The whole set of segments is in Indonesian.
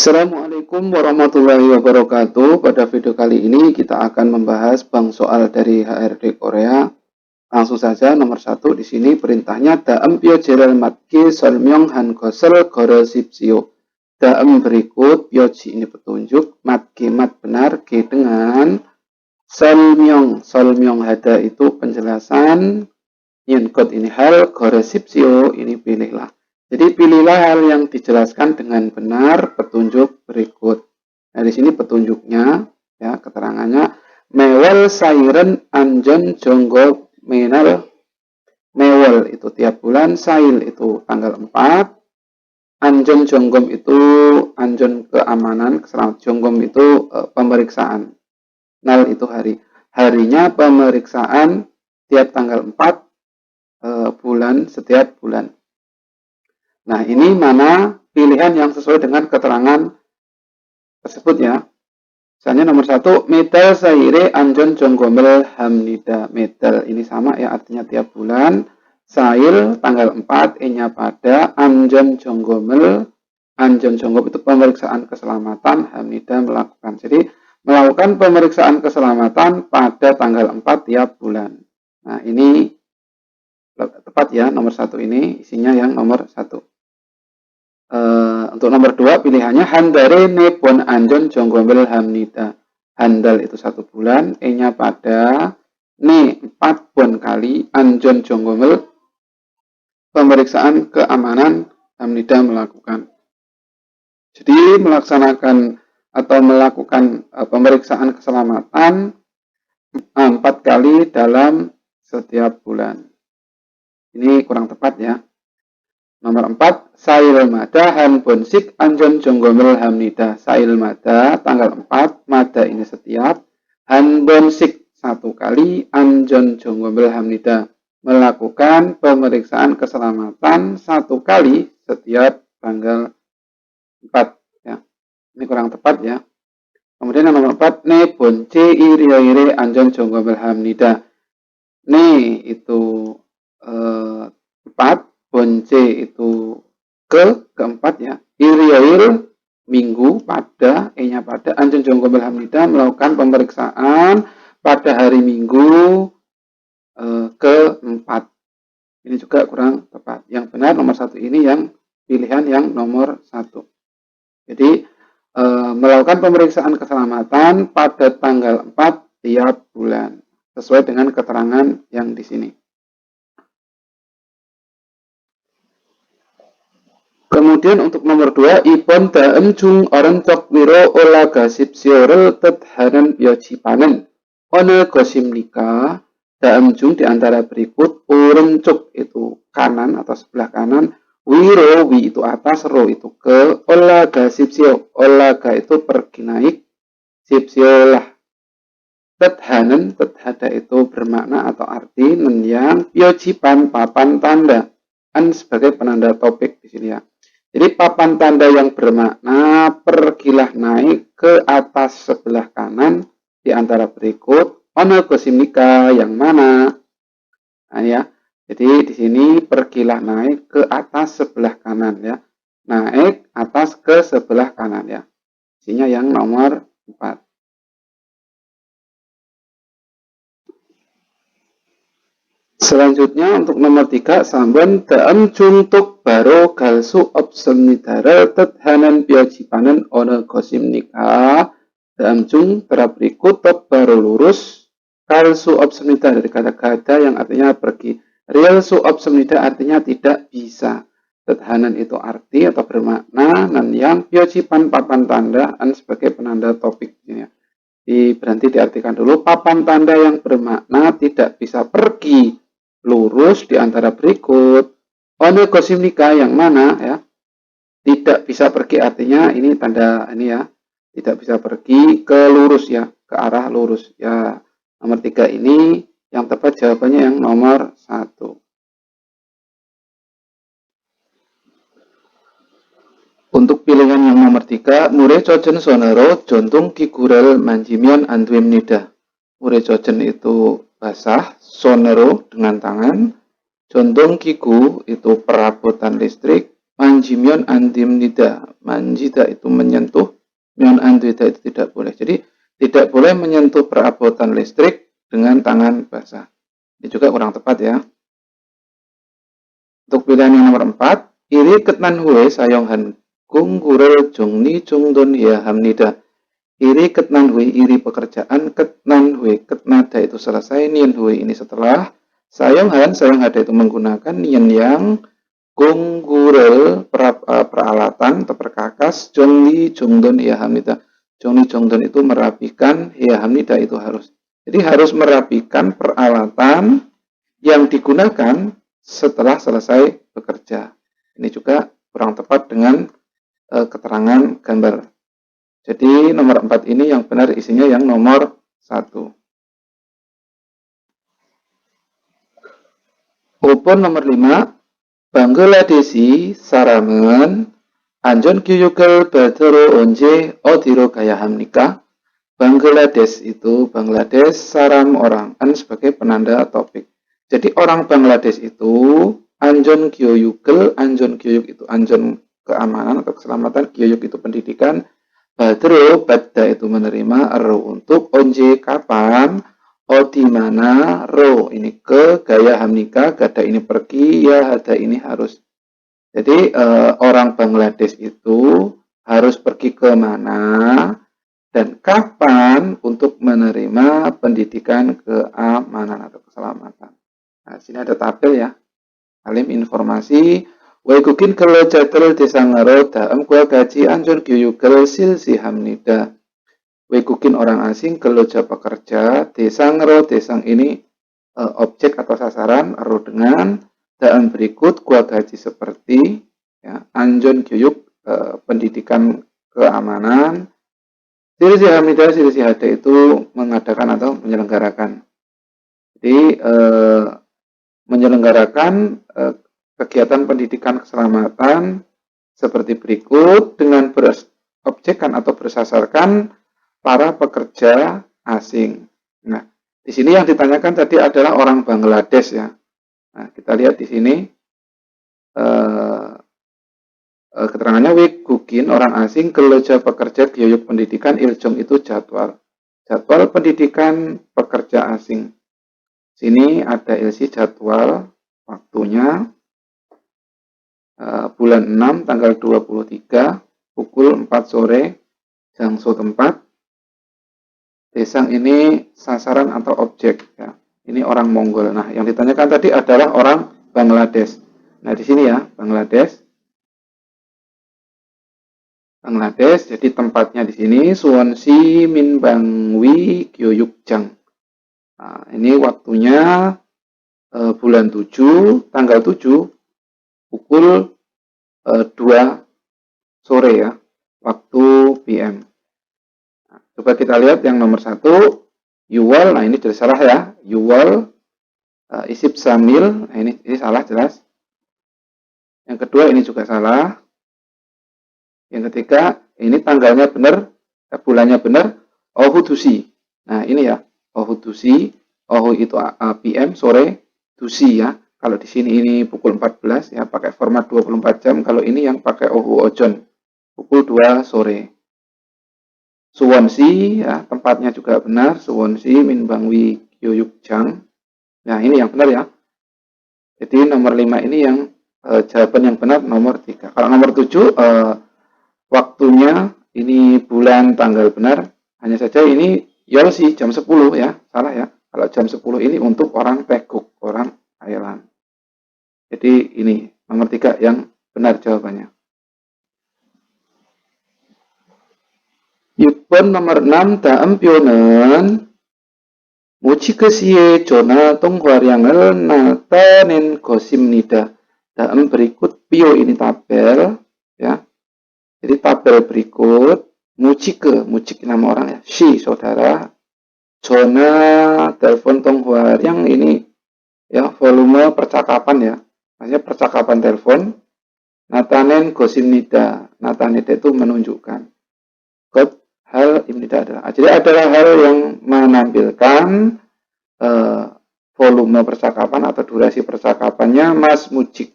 Assalamualaikum warahmatullahi wabarakatuh. Pada video kali ini kita akan membahas bank soal dari HRD Korea. Langsung saja nomor 1 di sini perintahnya daem pyo jerel matki solmyong han gosel gore sipsio. Daem berikut pyoji ini petunjuk, matki mat benar, g dengan solmyong hada itu penjelasan, yenkot ini hal, gore sipsio ini pilihlah. Jadi pilihlah hal yang dijelaskan dengan benar petunjuk berikut. Nah, di sini petunjuknya, ya, keterangannya. Mewel sairen anjon jonggo menal. Mewel itu tiap bulan, sail itu tanggal 4. Anjon jonggom itu anjon keamanan, keselamatan. Jonggom itu pemeriksaan. Nal itu hari. Harinya pemeriksaan tiap tanggal 4 bulan setiap bulan. Nah, ini mana pilihan yang sesuai dengan keterangan tersebut ya. Misalnya nomor 1, medal saire anjon jonggomel hamnida. Medal ini sama ya, artinya tiap bulan. Sail tanggal 4, nya pada, anjon jonggomel. Anjon jonggom itu pemeriksaan keselamatan, hamnida melakukan. Jadi, melakukan pemeriksaan keselamatan pada tanggal 4 tiap bulan. Nah, ini tepat ya, nomor 1 ini isinya yang nomor 1. Untuk nomor 2 pilihannya handare nepon anjon jonggomel hamnida. Handal itu 1 bulan, nya pada, ne 4 bon kali, anjon jonggomel pemeriksaan keamanan hamnida melakukan. Jadi melaksanakan atau melakukan pemeriksaan keselamatan 4 kali dalam setiap bulan. Ini kurang tepat ya. Nomor 4, sail mada han bonsik anjon jonggomel hamnida. Sail mada tanggal 4, mada ini setiap, han bonsik 1 kali, anjon jonggomel hamnida melakukan pemeriksaan keselamatan 1 kali setiap tanggal 4 ya. Ini kurang tepat ya. Kemudian yang nomor 4, ne bonce iri anjon jonggomel hamnida. Ne itu 4, bonce itu keempat ya, iriail minggu pada, nya pada, anjon jonggomel hamnida melakukan pemeriksaan pada hari Minggu keempat. Ini juga kurang tepat. Yang benar nomor 1 ini yang pilihan yang nomor 1. Jadi melakukan pemeriksaan keselamatan pada tanggal 4 tiap bulan sesuai dengan keterangan yang di sini. Kemudian untuk nomor 2, ipon daem jung orang cok wiro ola gasip siorel tethanan pyojipanen. One gosim nika daem jung diantara berikut orang cok itu kanan atau sebelah kanan, wiro wi itu atas, ro itu ke, ola gasip sio, olaga itu pergi naik, sip siolah. Tethanan, tethada itu bermakna atau arti yang pyojipan papan tanda, kan sebagai penanda topik di sini ya. Jadi papan tanda yang bermakna pergilah naik ke atas sebelah kanan di antara berikut. Ono gosimnika yang mana? Nah ya. Jadi di sini pergilah naik ke atas sebelah kanan ya. Naik atas ke sebelah kanan ya. Isinya yang nomor 4. Selanjutnya untuk nomor 3, sambon daem jungtuk baro galsu obsenidara tethanan pyojipanen ono gosim nikah. Daem jung berikut top baru lurus, galsu obsenida dari kata gada yang artinya pergi. Real su obsenida artinya tidak bisa. Tethanan itu arti atau bermakna dan yang pyojipan papan tanda sebagai penanda topik ya. Berhenti diartikan dulu, papan tanda yang bermakna tidak bisa pergi lurus di antara berikut. Ono gosimnika yang mana ya? Tidak bisa pergi artinya ini tanda ini ya. Tidak bisa pergi ke lurus ya, ke arah lurus. Ya, nomor 3 ini yang tepat jawabannya yang nomor 1. Untuk pilihan yang nomor 3, mure cojen sonero jontung kigural manjimion anduim nida. Mure cojen itu basah, sonero dengan tangan, jontung kigu itu perabotan listrik, Manjimyon andim nida. Manjida itu menyentuh, myon andida itu tidak boleh. Jadi tidak boleh menyentuh perabotan listrik dengan tangan basah. Ini juga kurang tepat ya. Untuk pilihan yang nomor 4, iri ketnan hue sayonghan kung gurel jongni jongdon ya hamnida. Iri ketnan hue, iri pekerjaan, ketnan hue, ketnada itu selesai, nian hue ini setelah, sayonghan hada itu menggunakan nian yang, gurel peralatan atau perkakas, jongli jongdon ya hamnida. Jongli jongdon itu merapikan, ya hamnida itu harus. Jadi harus merapikan peralatan yang digunakan setelah selesai bekerja. Ini juga kurang tepat dengan keterangan gambar. Jadi nomor 4 ini yang benar isinya yang nomor 1. Upon nomor 5, Bangladeshi 사람은 안전 교육을 받으러 언제 어디로 가야 합니까? Bangladesh itu Bangladesh saram orang kan sebagai penanda topik. Jadi orang Bangladesh itu anjon gyoyuk itu anjon keamanan atau keselamatan, gyoyuk itu pendidikan, badro badda itu menerima, ro untuk, onje kapan, o di mana, ro ini ke, gaya hamnika, gada ini pergi, ya hada ini harus. Jadi orang Bangladesh itu harus pergi ke mana dan kapan untuk menerima pendidikan keamanan atau keselamatan. Nah, sini ada tabel ya. Alim informasi. Waikukin kalau jadwal desangaro dalam gua gaji anjur gyuyugel silsihamnida. Waikukin orang asing kalau pekerja desangaro desang ini objek atau sasaran ro dengan dalam berikut gua gaji seperti ya, anjon gyuyuk pendidikan keamanan. Silsi hamidah, silsi hada itu mengadakan atau menyelenggarakan. Jadi menyelenggarakan kegiatan pendidikan keselamatan seperti berikut dengan berobjekkan atau bersasarkan para pekerja asing. Nah, di sini yang ditanyakan tadi adalah orang Bangladesh ya. Nah, kita lihat di sini keterangannya Wikukin orang asing kerja pekerja gyoyuk pendidikan iljong itu jadwal pendidikan pekerja asing. Sini ada ilsi jadwal waktunya bulan 6 tanggal 23 pukul 4 sore jangso tempat. Desang ini sasaran atau objek ya. Ini orang Mongol. Nah, yang ditanyakan tadi adalah orang Bangladesh. Nah, di sini ya, Bangladesh, jadi tempatnya di sini Suwonsea Minbangwi Gyoyukjang. Nah, ini waktunya bulan 7, tanggal 7, pukul 2 sore ya, waktu PM. Nah, coba kita lihat yang nomor 1, Yuwal, nah ini jelas salah ya, Yuwal, Isip Samil, nah ini salah jelas. Yang kedua ini juga salah. Yang ketiga, ini tanggalnya benar, bulannya benar, Ohudusi. Nah, ini ya, Ohudusi, Ohu itu PM sore, Dusi ya. Kalau di sini ini pukul 14 ya, pakai format 24 jam. Kalau ini yang pakai Ohu Ojon, pukul 2 sore. Suwonsea ya, tempatnya juga benar, Suwonsea Minbangwi Gyoyukjang. Nah, ini yang benar ya. Jadi nomor 5 ini yang jawaban yang benar nomor 3. Kalau nomor 7 waktunya ini bulan tanggal benar, hanya saja ini Yolsi jam 10 ya, salah ya. Kalau jam 10 ini untuk orang Teguk, orang Thailand. Jadi ini nomor 3 yang benar jawabannya. 6번 nomor 6 다음 표는 모치크시의 전화 통화량을 나타낸 것입니다. 다음 berikut pio ini tabel ya. Jadi tabel berikut mucik nama orang ya, si saudara, zona telepon tonghua yang ini ya volume percakapan ya, maksudnya percakapan telepon. Natanen gosimnida, natanida itu menunjukkan. Kot hal imnida adalah, jadi adalah hal yang menampilkan volume percakapan atau durasi percakapannya Mas Mucik.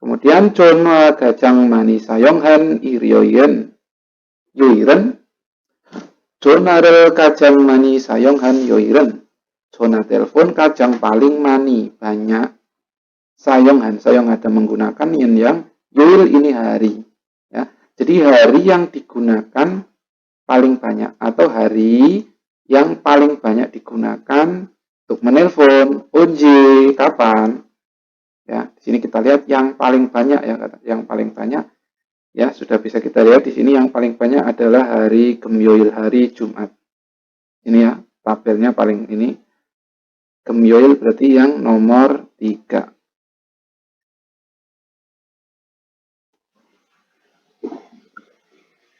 Kemudian Chona Gajang Mani Sayonghan Iryoyen Yoiren. Chonarel Kajang Mani Sayonghan Yoiren. Chona telepon kajang paling mani banyak. Sayonghan ada menggunakan yang yoil ini hari. Ya. Jadi hari yang digunakan paling banyak atau hari yang paling banyak digunakan untuk menelpon, onje, kapan? Ya, di sini kita lihat yang paling banyak ya, yang paling banyak ya sudah bisa kita lihat di sini yang paling banyak adalah hari Gemyoil, hari Jumat. Ini ya tabelnya paling ini Gemyoil berarti yang nomor 3.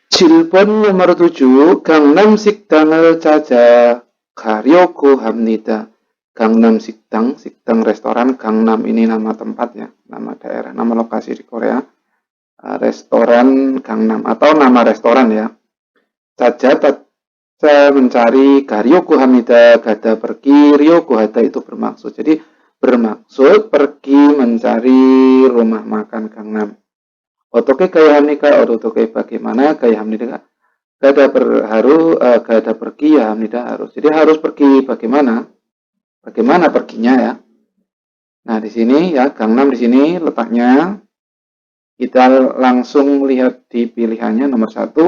Cilpon nomor 7, Gangnam Sikdang을 찾아 가려고 합니다. Gangnam Sikdang, Sikdang restoran, Gangnam ini nama tempatnya, nama daerah, nama lokasi di Korea. Restoran Gangnam atau nama restoran ya. Saja mencari Garyoku Hamida, gada pergi, Ryoku Hada itu bermaksud. Jadi bermaksud pergi mencari rumah makan Gangnam. Otoke gaya hamnika, otoke bagaimana gaya hamnika. Gada pergi ya hamnida harus. Jadi harus pergi bagaimana? Bagaimana perginya ya? Nah, di sini ya Gangnam di sini letaknya kita langsung lihat di pilihannya nomor 1.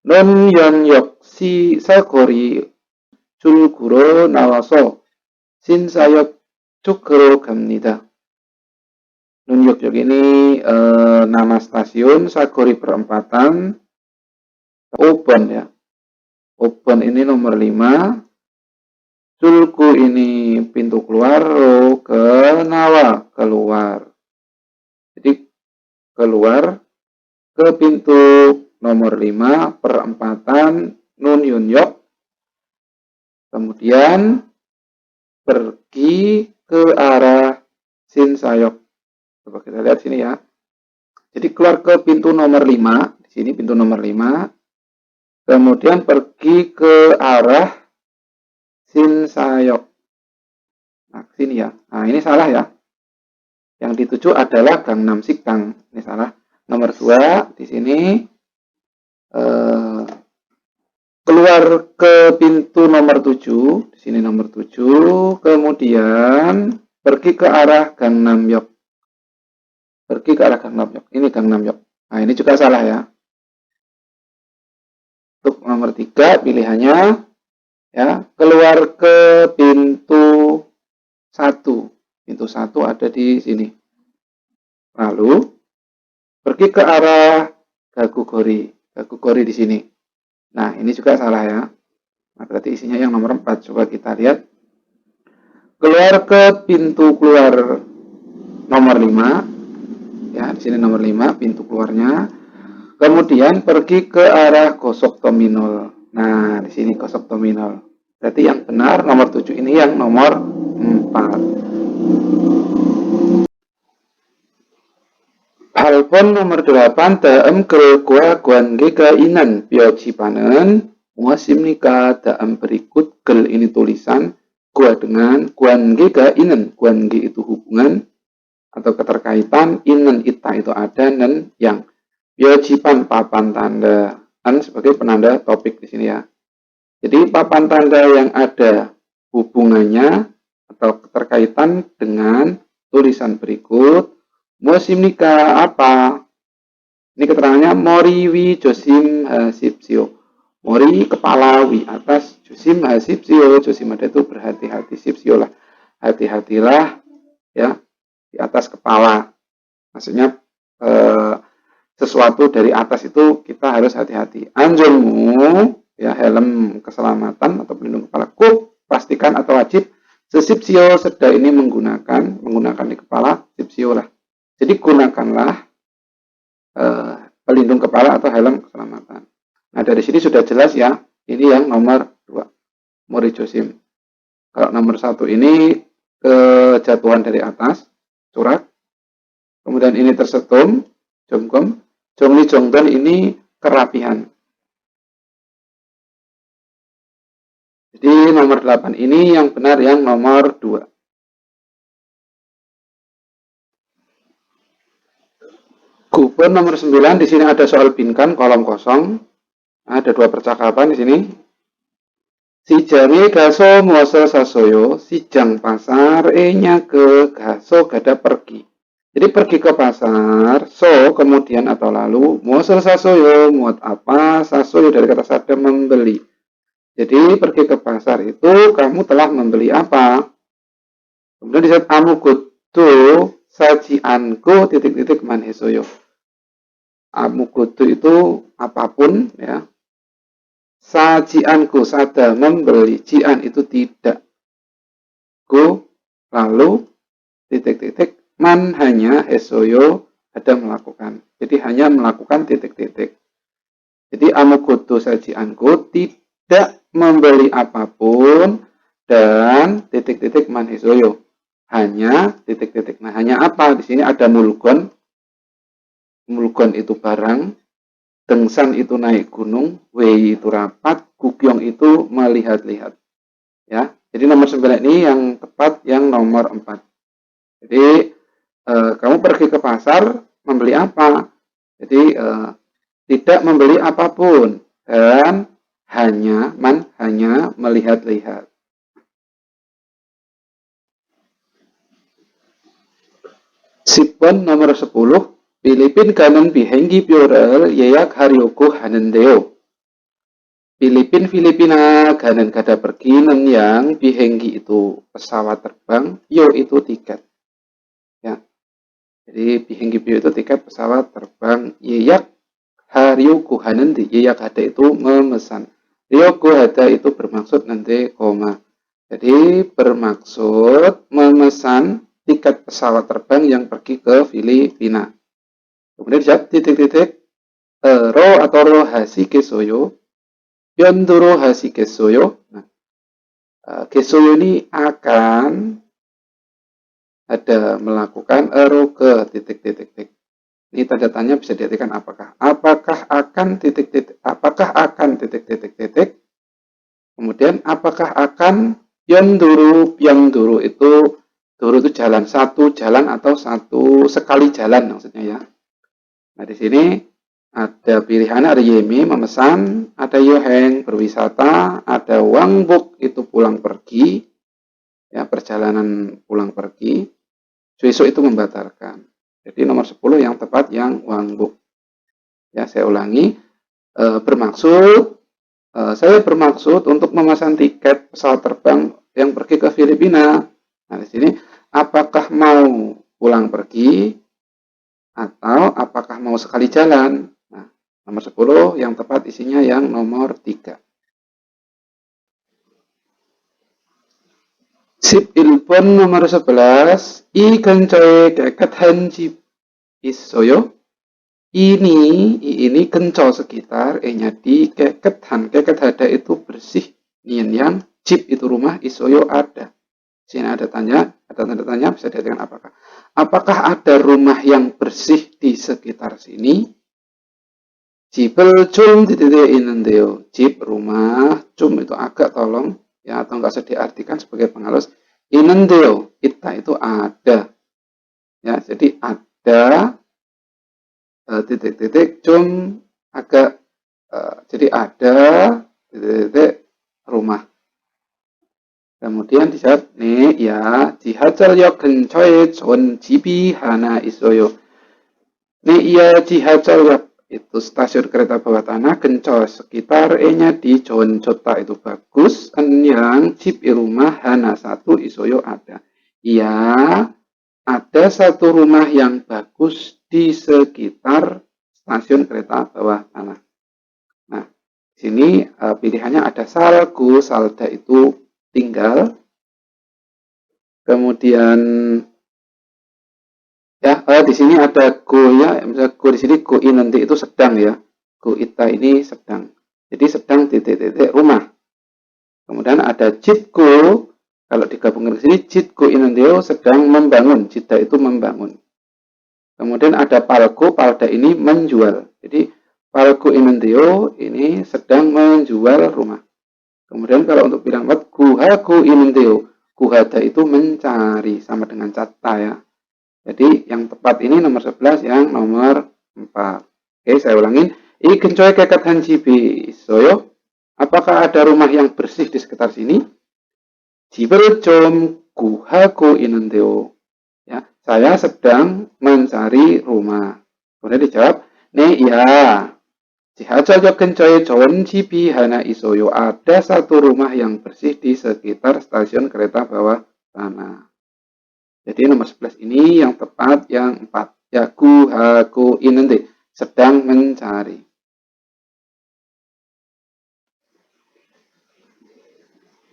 Non Yeonyeok si Sagori Julguro nawaso Sinsayok Cukro Gamnida. Non Yeonyeok ini nama stasiun, Sagori perempatan, Obon ya. Obon ini nomor 5. Julgu ini pintu keluar, ke Nawa keluar. Jadi keluar ke pintu nomor 5 perempatan Nun Yeonyeok. Kemudian pergi ke arah Sinsayok. Coba kita lihat sini ya. Jadi keluar ke pintu nomor 5, di sini pintu nomor 5. Kemudian pergi ke arah Sinsayok. Nah, sini ya. Nah, ini salah ya. Yang dituju adalah Gangnam Sikdang. Ini salah. Nomor 2 di sini keluar ke pintu nomor 7. Di sini nomor 7. Kemudian pergi ke arah Gangnam Yok. Pergi ke arah Gangnam Yok. Ini Gangnam Yok. Nah, ini juga salah ya. Untuk nomor 3 pilihannya ya, keluar ke pintu 1. Pintu 1 ada di sini. Lalu pergi ke arah Gagugori. Gagugori di sini. Nah, ini juga salah ya. Nah, berarti isinya yang nomor 4. Coba kita lihat. Keluar ke pintu keluar nomor 5. Ya, di sini nomor 5 pintu keluarnya. Kemudian pergi ke arah Gosok Tominol. Nah, di sini Gosok Tominol. Berarti yang benar nomor 7 ini yang nomor 4. Halpon nomor 8, daem gelgua guange kainan pyojipanen muasimnika daem berikut gel ini tulisan gua dengan guange kainan. Guange itu hubungan atau keterkaitan, inen ita itu ada, dan yang pyojipan papan tanda an sebagai penanda topik di sini ya. Jadi papan tanda yang ada hubungannya atau keterkaitan dengan tulisan berikut. Musim nikah apa? Ini keterangannya Mori Josim Hasipsio. Mori kepala, wi atas, Josim Hasipsio. Josim ada itu berhati-hati, Sipsio lah. Hati-hatilah ya di atas kepala. Maksudnya sesuatu dari atas itu kita harus hati-hati. Anjolmu ya helm keselamatan atau pelindung kepala. Pastikan atau wajib sesipsio serda ini menggunakan di kepala sipsio lah. Jadi gunakanlah pelindung kepala atau helm keselamatan. Nah, dari sini sudah jelas ya. Ini yang nomor 2. Mori Josim. Kalau nomor 1 ini kejatuhan dari atas, surat. Kemudian ini tersetum, jongkom. Jongli jongdan ini kerapihan. Jadi nomor 8 ini yang benar yang nomor 2. Gubun nomor 9, di sini ada soal binkan, kolom kosong. Ada dua percakapan di sini. Si jange gaso muasal sasoyo, si jang pasar, nya ke gaso gada pergi. Jadi pergi ke pasar, so kemudian atau lalu, muasal sasoyo, muat apa, sasoyo dari kata sada membeli. Jadi pergi ke pasar itu kamu telah membeli apa? Kemudian di saat amukutu sajianku titik-titik manhesoyo. Amukutu itu apapun ya. Sajianku sada membeli, jian itu tidak. Go lalu titik-titik man hanya hesoyo ada melakukan. Jadi hanya melakukan titik-titik. Jadi amukutu sajianku tidak membeli apapun dan titik-titik man hesoyo. Hanya titik-titik. Nah, hanya apa? Di sini ada mulgon. Mulgon itu barang. Dengsan itu naik gunung. Wei itu rapat. Gugyong itu melihat-lihat. Ya. Jadi nomor 9 ini yang tepat yang nomor 4. Jadi kamu pergi ke pasar membeli apa? Jadi tidak membeli apapun dan hanya melihat-lihat. Sipon nomor 10. Pilipin kanan bihengi pioral yeyak haryoku hanendeo. Filipina kanan kada perginan yang bihengi itu pesawat terbang, yo itu tiket. Ya. Jadi bihengi pio itu tiket pesawat terbang, yeyak haryoku hanende, yeyak hada itu memesan. Ryoku hada itu bermaksud nanti koma. Jadi bermaksud memesan tiket pesawat terbang yang pergi ke Filipina. Kemudian dijawab titik-titik ro atau ro hasi kesoyo, yondoro hasi kesoyo. Nah, kesoyo ini akan ada melakukan ro ke titik-titik. Ini tanda tanya bisa diartikan apakah. Apakah akan titik-titik. Apakah akan titik-titik-titik. Kemudian apakah akan yondoro. Yondoro itu duru itu jalan, satu jalan atau satu sekali jalan maksudnya ya. Nah di sini ada pilihannya, ada Yemi memesan, ada Yoheng berwisata, ada Wangbuk itu pulang pergi, ya perjalanan pulang pergi, Suiso itu membatalkan. Jadi nomor 10 yang tepat yang Wangbuk. Ya saya ulangi, saya bermaksud untuk memesan tiket pesawat terbang yang pergi ke Filipina. Nah di sini apakah mau pulang pergi atau apakah mau sekali jalan? Nah, nomor 10 yang tepat isinya yang nomor 3. Sip ilpon nomor 11. I kencoe keket hanjib isoyo. Ini kenco sekitar, nya di keket hada itu bersih. Nien yang jip itu rumah, isoyo ada. Sini ada tanda tanya, bisa diartikan apakah. Apakah ada rumah yang bersih di sekitar sini? Jipel cum titik inendeo. Jip rumah, cum itu agak tolong ya atau enggak usah diartikan sebagai pengalus. Inendeo, ita itu ada. Ya, jadi ada titik-titik cum agak jadi ada titik-titik rumah. Kemudian dijawab nih ya 지하철역 근처에 좋은 집이 하나 있어요. Nih ya 지하철역 itu stasiun kereta bawah tanah kenco sekitar nya di Jonjota itu bagus yang jip rumah hana satu isoyo ada. Ya ada satu rumah yang bagus di sekitar stasiun kereta bawah tanah. Nah sini pilihannya ada salku, salda itu tinggal. Kemudian ya di sini ada go ya, misalnya go di sini go in nanti itu sedang ya. Go ita ini sedang. Jadi sedang titik-titik rumah. Kemudian ada jitgo, kalau digabungkan ke sini jitgo inendeo sedang membangun. Jita itu membangun. Kemudian ada palgo, palda ini menjual. Jadi palgo inendeo ini sedang menjual rumah. Kemudian kalau untuk bilang buat guhaku inendeo, guhada itu mencari sama dengan cata ya. Jadi yang tepat ini nomor 11 yang nomor 4. Oke, saya ulangin. I gencoy keket hanjibi soyo. Apakah ada rumah yang bersih di sekitar sini? Jibel 좀 구하고 있는데요. Ya, saya sedang mencari rumah. Kemudian dijawab, 네, ya. 지하철역 근처에 좋은 집이 하나 있어요. Ada satu rumah yang bersih di sekitar stasiun kereta bawah sana. Jadi nomor 11 ini yang tepat yang 4. Ya, guhaku inende, sedang mencari.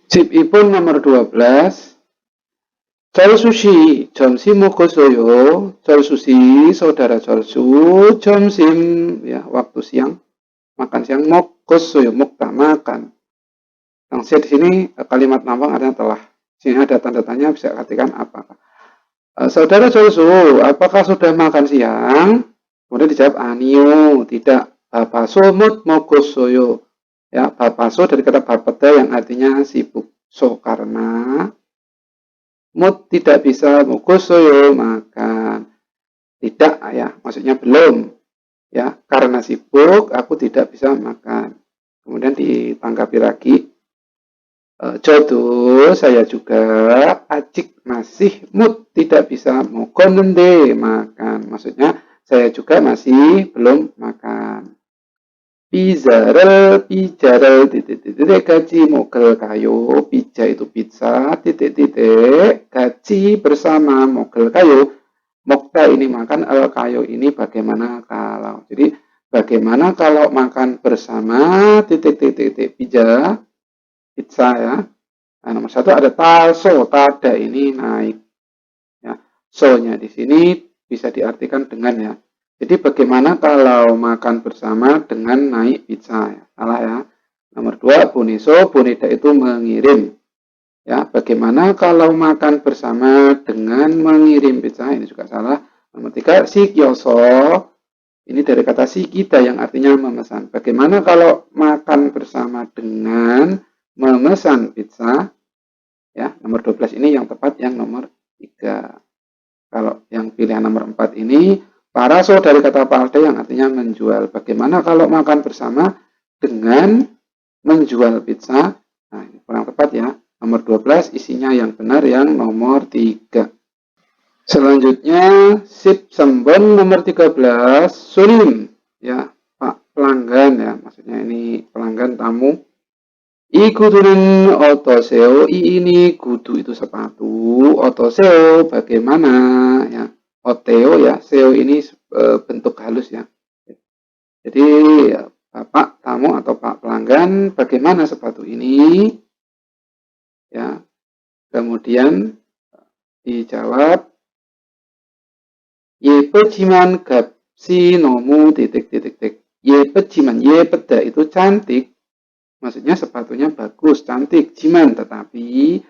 Sipipun nomor 12. Sushi, 점심 먹었어요. Sushi, saudara Su, 점심, ya, waktu siang. Makan siang, 먹었어요, 먹다, makan. Yang di sini kalimat lambang artinya telah. Sini ada tanda tanya, bisa artikan apakah. Saudara Su, apakah sudah makan siang? Kemudian dijawab, anio, tidak. Bapaso mut 먹었어요. Ya, bapaso dari kata bapeda yang artinya sibuk. So, karena mut tidak bisa, mukusoyo makan. Tidak ya, maksudnya belum. Ya, karena sibuk aku tidak bisa makan. Kemudian ditanggapi lagi. Jodoh saya juga acik masih mut tidak bisa mukonende makan. Maksudnya saya juga masih belum makan. Pijarel titik-titik gaji mogel kayu. Pija itu pizza titik-titik gaji bersama mogel kayu. Mokta ini makan, al kayu ini bagaimana kalau. Jadi bagaimana kalau makan bersama titik-titik pizza ya. Nah, nomor 1 ada talso, tada ini naik. Ya, so-nya di sini bisa diartikan dengan ya. Jadi bagaimana kalau makan bersama dengan naik pizza? Ya, salah ya. Nomor 2, buniso, bunida itu mengirim. Ya, bagaimana kalau makan bersama dengan mengirim pizza? Ini juga salah. Nomor 3, sikyoso. Ini dari kata sikita yang artinya memesan. Bagaimana kalau makan bersama dengan memesan pizza? Ya, nomor 12 ini yang tepat yang nomor 3. Kalau yang pilihan nomor 4 ini paraso dari kata palde yang artinya menjual. Bagaimana kalau makan bersama dengan menjual pizza? Nah, ini kurang tepat ya. Nomor 12 isinya yang benar yang nomor 3. Selanjutnya sip sembon nomor 13 sulim ya, Pak pelanggan ya. Maksudnya ini pelanggan tamu. I kudurin otoseo, i ini kudu itu sepatu, otoseo bagaimana ya. Oteo ya, seo ini bentuk halus ya. Jadi Bapak tamu atau Pak pelanggan, bagaimana sepatu ini? Ya. Kemudian dijawab 예쁘지만 값이 너무 titik-titik-titik. 예쁘지만 예쁘다 itu cantik. Maksudnya sepatunya bagus, cantik, jiman, tetapi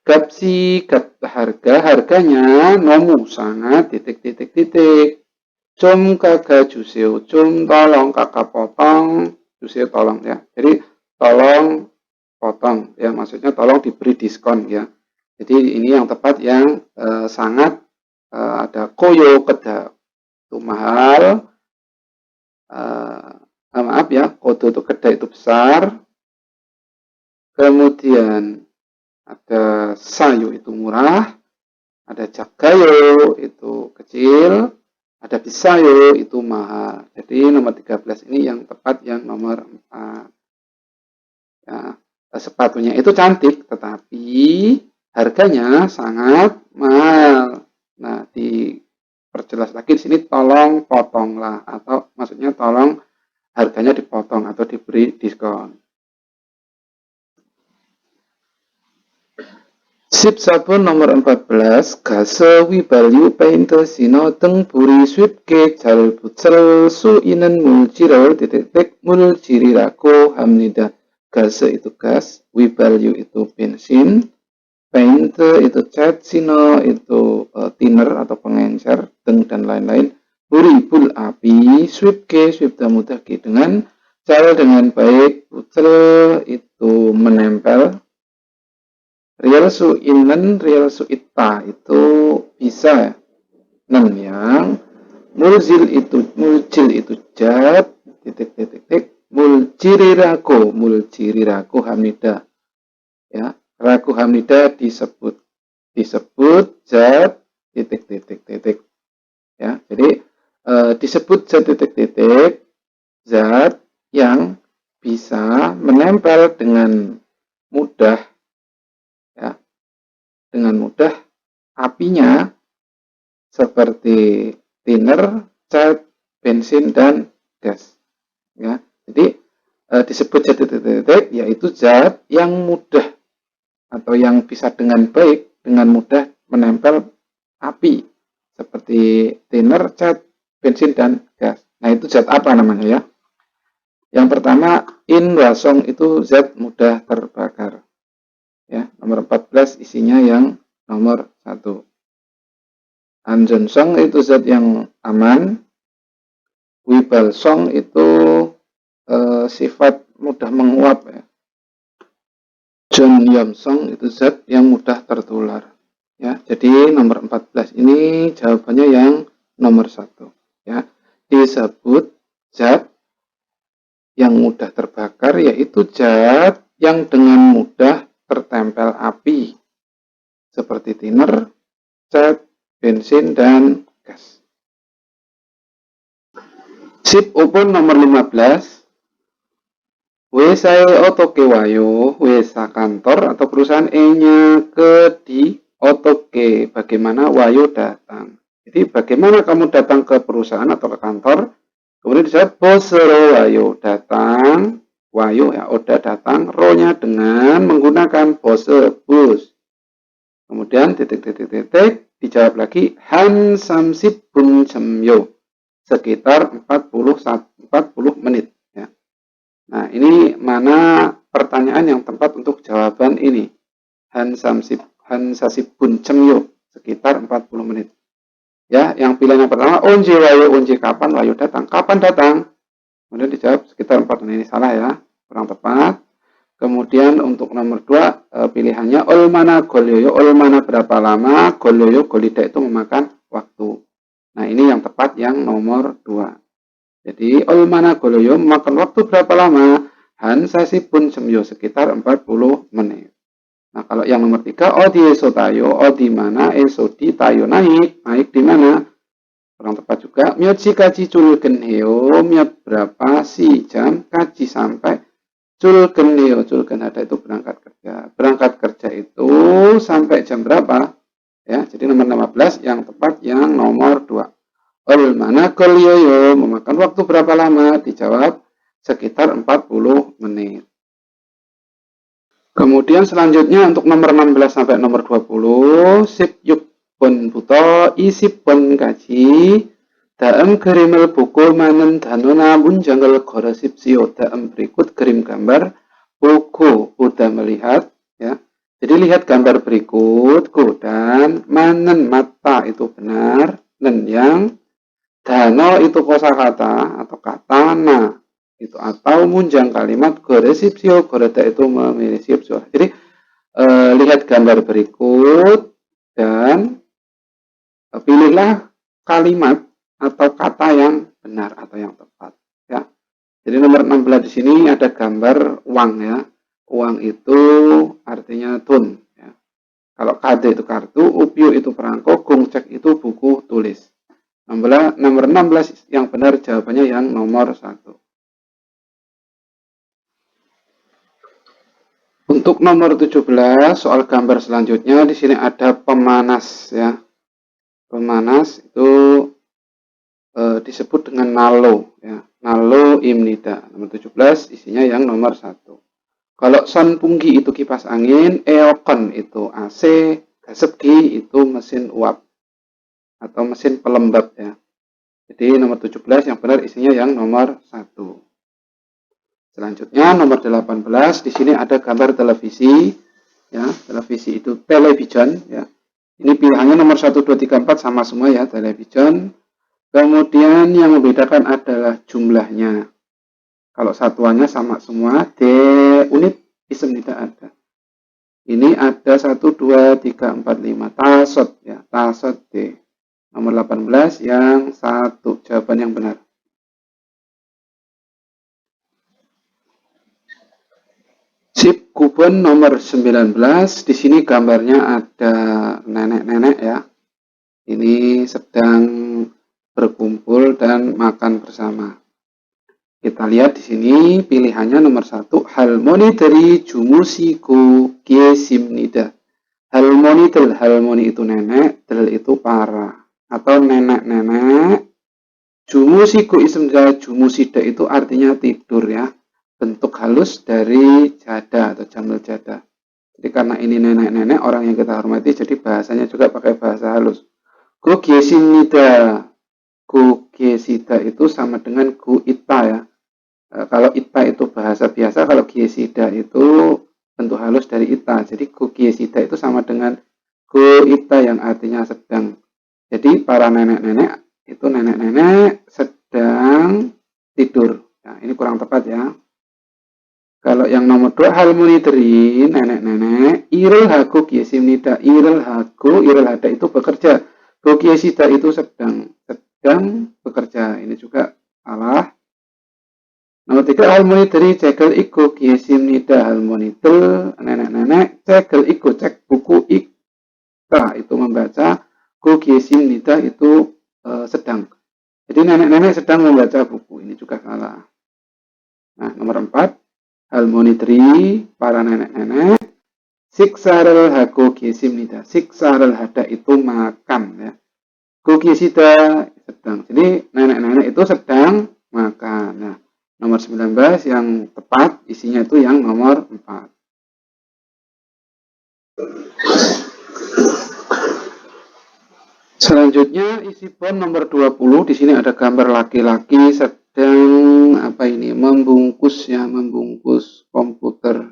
값이 harganya nomu sangat titik-titik-titik. 좀 깎아주세요. 좀 tolong kakak potong. Juseyo tolong ya. Jadi tolong potong ya, maksudnya tolong diberi diskon ya. Jadi ini yang tepat yang sangat ada koyo keda itu mahal. Maaf ya, kodo itu keda itu besar. Kemudian ada sayu itu murah, ada jagayo itu kecil, ada bisayo itu mahal. Jadi nomor 13 ini yang tepat yang nomor 4. Ya, sepatunya itu cantik, tetapi harganya sangat mahal. Nah, diperjelas lagi di sini tolong potonglah, atau maksudnya tolong harganya dipotong atau diberi diskon. Sip sabun nomor 14, 가서 위발유 페인트 신호 등 불이 쉽게 잘 붙을 수 있는 물질을 titik 물질이라고 합니다. 가서 itu gas, 위발유 itu bensin, paint itu cat, sino itu thinner atau pengencer, dan lain-lain. Bul api, 쉽게 mudah dengan cara dengan baik, putel itu menempel. Real su inen, real su ita itu bisa. Yang mulzil itu muljil itu zat, titik, mulciriraku hamidah. Ya, raku hamidah disebut zat, titik. Ya, jadi disebut zat, zat yang bisa menempel dengan mudah, ya, dengan mudah apinya seperti thinner, cat, bensin, dan gas. Ya, jadi disebut zat titik yaitu zat yang mudah atau yang bisa dengan baik, dengan mudah menempel api seperti thinner, cat, bensin, dan gas. Nah, itu zat apa namanya ya? Yang pertama, inwasong itu zat mudah terbakar. Ya, nomor 14 isinya yang nomor 1. Anjonsong itu zat yang aman. Wibalsong itu sifat mudah menguap ya. Jeonyamsong itu zat yang mudah tertular. Ya, jadi nomor 14 ini jawabannya yang nomor 1. Ya, disebut zat yang mudah terbakar yaitu zat yang dengan mudah tertempel api seperti thinner, cat, bensin, dan gas. Sip open nomor 15. Wesae otoke wayo, wesa kantor atau perusahaan E-nya ke di otoke. Bagaimana wayo datang. Jadi bagaimana kamu datang ke perusahaan atau ke kantor. Kemudian disebut bosero wayo datang. Wayo ya oda datang. Ro-nya dengan menggunakan bose bus. Kemudian titik. Dijawab lagi han samsip bun jemyo. Sekitar 40 menit. Ya. Nah, ini mana pertanyaan yang tepat untuk jawaban ini? Han sasip bun jemyo. Sekitar 40 menit. Ya, yang pilihan yang pertama, onje wayo, onje kapan wayo datang. Kapan datang? Kemudian dijawab sekitar 4 menit. Ini salah ya, kurang tepat. Kemudian untuk nomor 2 pilihannya olmana golyoyo, olmana berapa lama, golyoyo golida itu memakan waktu. Nah, ini yang tepat yang nomor 2. Jadi olmana golyoyo memakan waktu berapa lama? Han sasipun semyo sekitar 40 menit. Nah, kalau yang nomor 3 odi eso tayo, odi mana, eso di tayo naik di mana? Kurang tepat juga. Myotsi kaji culgen heo, myot berapa si jam kaji sampai culgen heo, culgen ada itu berangkat kerja. Berangkat kerja itu sampai jam berapa? Ya, jadi nomor 15 yang tepat yang nomor 2. Olmana golyoyo memakan waktu berapa lama? Dijawab sekitar 40 menit. Kemudian selanjutnya untuk nomor 16 sampai nomor 20, sip yuk pun buto isip pun kaji daem gerimel buku manen danona munjanggal gorosip sio daem berikut gerim gambar buku udah melihat ya. Jadi lihat gambar berikutku dan manen mata itu benar dan yang dano itu kosakata atau katana itu atau munjang kalimat goresipsio goreda itu memilih sipsio. Jadi lihat gambar berikut dan pilihlah kalimat atau kata yang benar atau yang tepat ya. Jadi nomor 16 di sini ada gambar uang ya. Uang itu artinya tun ya. Kalau kade itu kartu, upio itu perangko, gongcek itu buku tulis. Nomor 16 yang benar jawabannya yang nomor 1. Untuk nomor 17 soal gambar selanjutnya di sini ada pemanas ya. Pemanas itu disebut dengan nalo ya. Nalo imnida. Nomor 17 isinya yang nomor 1. Kalau sonpunggi itu kipas angin, eokon itu AC, gasepgi itu mesin uap atau mesin pelembab ya. Jadi nomor 17 yang benar isinya yang nomor 1. Selanjutnya nomor 18 di sini ada gambar televisi ya. Televisi itu television ya. Ini pilihannya nomor 1 2 3 4 sama semua ya, television. Kemudian yang membedakan adalah jumlahnya. Kalau satuannya sama semua, D unit isem tidak ada. Ini ada 1 2 3 4 5 tasot ya, tasot D. Nomor 18 yang 1 jawaban yang benar. Sip, kupon nomor 19. Di sini gambarnya ada nenek-nenek ya. Ini sedang berkumpul dan makan bersama. Kita lihat di sini pilihannya nomor 1, halmoni dari jumusiku kiesimnida. Halmoni del, halmoni itu nenek, del itu para atau nenek-nenek. Jumusiku ismda, jumusida itu artinya tidur ya. Bentuk halus dari jada atau jamil jada. Jadi karena ini nenek-nenek orang yang kita hormati, jadi bahasanya juga pakai bahasa halus. Go giesimnida. Go giesida itu sama dengan go ita ya. Kalau ita itu bahasa biasa, kalau giesida itu bentuk halus dari ita. Jadi go giesida itu sama dengan go ita yang artinya sedang. Jadi para nenek-nenek itu nenek-nenek sedang tidur. Nah, ini kurang tepat ya. Kalau yang nomor 2, halmoni dari nenek-nenek, irel hago giesimnida. Irel hago, irel hada itu bekerja. Go giesida itu sedang bekerja. Ini juga salah. Nomor 3, halmoni dari cegel iko giesimnida. Halmoni del, nenek-nenek, cegel iko, cek buku ikta itu membaca. Go giesimnida itu sedang. Jadi nenek-nenek sedang membaca buku. Ini juga salah. Nah, nomor 4, halmoni dari para nenek-nenek, siksarel hago giesimnida. Siksarel hada itu makan ya. Go giesida sedang. Jadi nenek-nenek itu sedang makan. Nah, nomor 19 yang tepat isinya itu yang nomor 4. Selanjutnya isi pon nomor 20. Di sini ada gambar laki-laki sedang membungkus ya, membungkus komputer.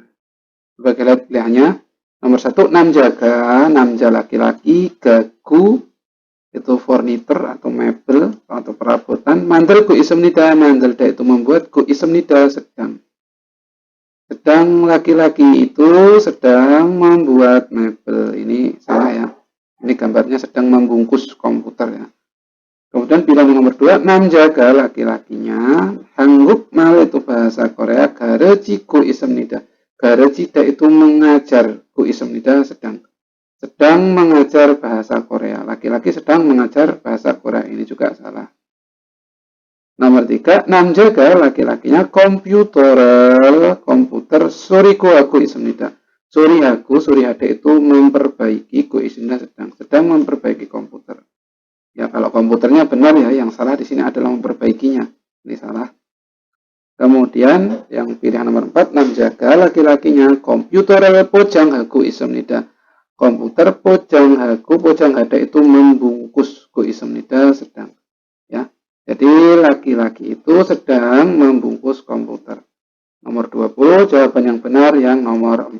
Sebagai lihat pilihannya. Nomor 1, namja laki-laki, gagu itu furniture atau mebel atau perabotan. Mandel ku ismnida, mandelda itu membuat, ku ismnida sedang. Sedang laki-laki itu sedang membuat mebel. Ini salah ya. Ini gambarnya sedang membungkus komputer ya. Kemudian pilihan nomor 2, namjaga laki-lakinya, hangguk mal itu bahasa Korea, gareji ku ismnida. Garejida itu mengajar, ku ismnida sedang mengajar bahasa Korea. Laki-laki sedang mengajar bahasa Korea. Ini juga salah. Nomor 3, namjaga laki-lakinya komputer suriku aku ismnida. Surihade itu memperbaiki, ku ismnida sedang memperbaiki komputer. Ya, kalau komputernya benar ya, yang salah di sini adalah memperbaikinya. Ini salah. Kemudian yang pilihan nomor 4, namjaga laki-lakinya komputer pojang haku ismnida. Komputer pojang hada itu membungkus, ku ismnida sedang. Ya, jadi laki-laki itu sedang membungkus komputer. Nomor 20, jawaban yang benar yang nomor 4.